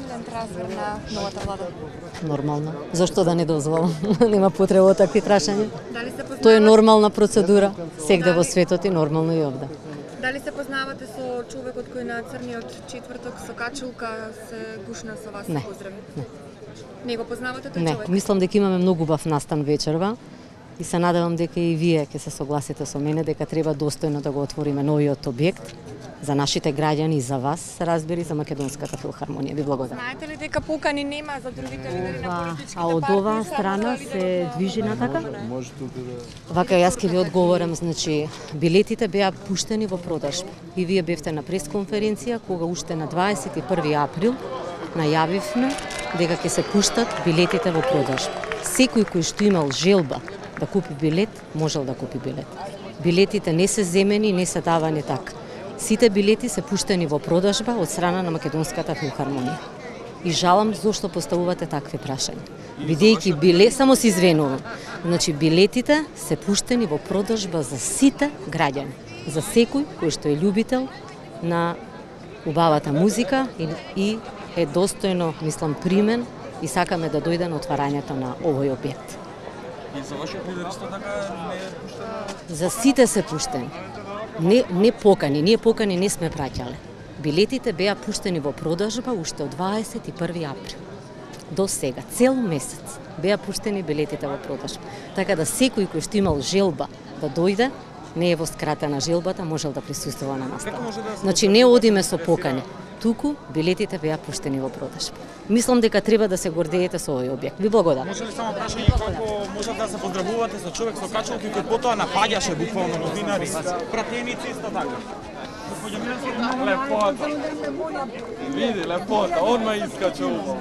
силен трансфер на новата влада? Нормално. Зашто да не дозволам? Нема потреба од такви прашања. Дали се познавате? Тоа е нормална процедура. Сегде во светот и нормално и овде. Дали се познавате со човекот кој на црниот четврток со качулка се гушна со вас Не. поздрави? Не го познавате тој Не, човек? мислам дека имаме многу убав настан вечерва и се надевам дека и вие ќе се согласите со мене дека треба достојно да го отвориме новиот објект за нашите граѓани и за вас, разбери, за Македонската филхармонија. Ви благодарам. Знаете ли дека покани нема за другите лидери на политичките А од партии, оваа само страна за се лидерите на движи натака? Може тука да... Вака јас ќе ви одговорам, значи билетите беа пуштени во продажба. И вие бевте на пресконференција кога уште на 21 април најавивме дека ќе се пуштат билетите во продажба. Секој кој што имал желба да купи билет, можел да купи билет. Билетите не се земени, не се давани така. Сите билети се пуштени во продажба од страна на Македонската филхармонија. И жалам зошто поставувате такви прашања. Бидејќи само се извинувам. Значи билетите се пуштени во продажба за сите граѓани, за секој кој што е љубител на убавата музика и е достојно, мислам, примен и сакаме да дојде на отварањето на овој објект. И за вашиот лидер исто така не е пуштено? За сите се пуштени. Не покани, ние покани не сме праќале. Билетите беа пуштени во продажба уште од 21 април. До сега, цел месец, беа пуштени билетите во продажба. Така да секој кој што имал желба да дојде, не е во скратена желбата, можел да присуствува на настава. Значи не одиме со покани, туку билетите беа пуштени во продажба. Мислам дека треба да се гордеете со овој објект. Ви благодарам. Може ли само прашање како може да се поздравувате со човек со качулки кој потоа напаѓаше буквално новинари, пратеници исто така? Господје Милевски, лепота. Види, лепота, одма искачува.